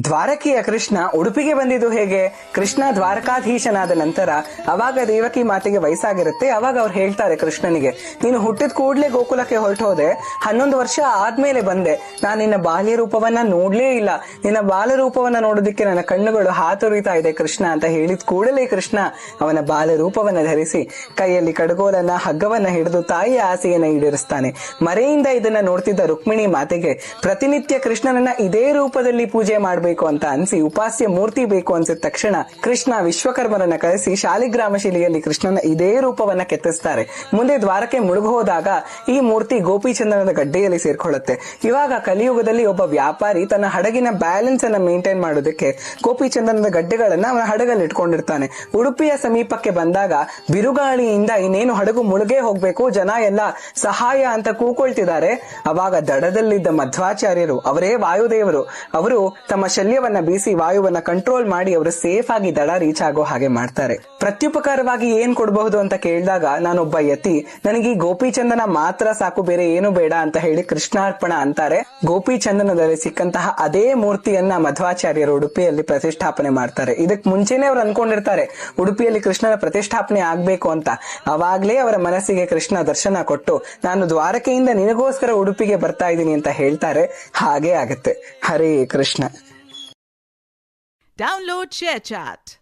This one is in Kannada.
ದ್ವಾರಕೆಯ ಕೃಷ್ಣ ಉಡುಪಿಗೆ ಬಂದಿದ್ದು ಹೇಗೆ? ಕೃಷ್ಣ ದ್ವಾರಕಾಧೀಶನಾದ ನಂತರ ಅವಾಗ ದೇವಕಿ ಮಾತೆಗೆ ವಯಸ್ಸಾಗಿರುತ್ತೆ. ಅವಾಗ ಅವ್ರು ಹೇಳ್ತಾರೆ ಕೃಷ್ಣನಿಗೆ, ನೀನು ಹುಟ್ಟಿದ ಕೂಡ್ಲೆ ಗೋಕುಲಕ್ಕೆ ಹೊರಟು ಹೋದೆ, 11 ವರ್ಷ ಆದ್ಮೇಲೆ ಬಂದೆ, ನಾನು ನಿನ್ನ ಬಾಲ್ಯ ರೂಪವನ್ನ ನೋಡ್ಲೇ ಇಲ್ಲ, ನಿನ್ನ ಬಾಲ ರೂಪವನ್ನ ನೋಡೋದಿಕ್ಕೆ ನನ್ನ ಕಣ್ಣುಗಳು ಹಾತೊರಿತಾ ಇದೆ ಕೃಷ್ಣ ಅಂತ ಹೇಳಿದ ಕೂಡಲೇ ಕೃಷ್ಣ ಅವನ ಬಾಲ ರೂಪವನ್ನ ಧರಿಸಿ ಕೈಯಲ್ಲಿ ಕಡಗೋಲನ್ನ ಹಗ್ಗವನ್ನ ಹಿಡಿದು ತಾಯಿಯ ಆಸೆಯನ್ನ ಈಡೇರಿಸ್ತಾನೆ. ಮರೆಯಿಂದ ಇದನ್ನ ನೋಡ್ತಿದ್ದ ರುಕ್ಮಿಣಿ ಮಾತೆಗೆ ಪ್ರತಿನಿತ್ಯ ಕೃಷ್ಣನನ್ನ ಇದೇ ರೂಪದಲ್ಲಿ ಪೂಜೆ ಮಾಡಬೇಕು ಅಂತ ಅನ್ಸಿ ಉಪಾಸ್ಯ ಮೂರ್ತಿ ಬೇಕು ಅನ್ಸಿದ ತಕ್ಷಣ ಕೃಷ್ಣ ವಿಶ್ವಕರ್ಮರನ್ನ ಕರೆಸಿ ಶಾಲಿಗ್ರಾಮ ಶಿಲೆಯಲ್ಲಿ ಕೃಷ್ಣನ ಇದೇ ರೂಪವನ್ನ ಕೆತ್ತಿಸ್ತಾರೆ. ಮುಂದೆ ದ್ವಾರಕೆ ಮುಳುಗು ಹೋದಾಗ ಈ ಮೂರ್ತಿ ಗೋಪಿಚಂದನದ ಗಡ್ಡೆಯಲ್ಲಿ ಸೇರ್ಕೊಳ್ಳುತ್ತೆ. ಇವಾಗ ಕಲಿಯುಗದಲ್ಲಿ ಒಬ್ಬ ವ್ಯಾಪಾರಿ ತನ್ನ ಹಡಗಿನ ಬ್ಯಾಲೆನ್ಸ್ ಅನ್ನ ಮೇಂಟೈನ್ ಮಾಡೋದಕ್ಕೆ ಗೋಪಿಚಂದನದ ಗಡ್ಡೆಗಳನ್ನ ಅವನ ಹಡಗಲ್ಲಿ ಇಟ್ಕೊಂಡಿರ್ತಾನೆ. ಉಡುಪಿಯ ಸಮೀಪಕ್ಕೆ ಬಂದಾಗ ಬಿರುಗಾಳಿಯಿಂದ ಇನ್ನೇನು ಹಡಗು ಮುಳುಗೇ ಹೋಗ್ಬೇಕು, ಜನ ಎಲ್ಲ ಸಹಾಯ ಅಂತ ಕೂಕೊಳ್ತಿದ್ದಾರೆ. ಅವಾಗ ದಡದಲ್ಲಿದ್ದ ಮಧ್ವಾಚಾರ್ಯರು, ಅವರೇ ವಾಯುದೇವರು, ಅವರು ತಮ್ಮ ಶಲ್ಯವನ್ನ ಬೀಸಿ ವಾಯುವನ್ನ ಕಂಟ್ರೋಲ್ ಮಾಡಿ ಅವರು ಸೇಫ್ ಆಗಿ ದಡ ರೀಚ್ ಆಗೋ ಹಾಗೆ ಮಾಡ್ತಾರೆ. ಪ್ರತ್ಯುಪಕಾರವಾಗಿ ಏನ್ ಕೊಡಬಹುದು ಅಂತ ಕೇಳಿದಾಗ, ನಾನೊಬ್ಬ ಯತಿ, ನನಗೆ ಗೋಪಿಚಂದನ ಮಾತ್ರ ಸಾಕು, ಬೇರೆ ಏನು ಬೇಡ ಅಂತ ಹೇಳಿ ಕೃಷ್ಣಾರ್ಪಣ ಅಂತಾರೆ. ಗೋಪಿಚಂದನದಲ್ಲಿ ಸಿಕ್ಕಂತಹ ಅದೇ ಮೂರ್ತಿಯನ್ನ ಮಧ್ವಾಚಾರ್ಯರು ಉಡುಪಿಯಲ್ಲಿ ಪ್ರತಿಷ್ಠಾಪನೆ ಮಾಡ್ತಾರೆ. ಇದಕ್ ಮುಂಚೆನೆ ಅವ್ರು ಅನ್ಕೊಂಡಿರ್ತಾರೆ ಉಡುಪಿಯಲ್ಲಿ ಕೃಷ್ಣನ ಪ್ರತಿಷ್ಠಾಪನೆ ಆಗ್ಬೇಕು ಅಂತ. ಅವಾಗ್ಲೇ ಅವರ ಮನಸ್ಸಿಗೆ ಕೃಷ್ಣ ದರ್ಶನ ಕೊಟ್ಟು, ನಾನು ದ್ವಾರಕೆಯಿಂದ ನಿನಗೋಸ್ಕರ ಉಡುಪಿಗೆ ಬರ್ತಾ ಇದ್ದೀನಿ ಅಂತ ಹೇಳ್ತಾರೆ. ಹಾಗೇ ಆಗತ್ತೆ. ಹರೇ ಕೃಷ್ಣ. Download ShareChat.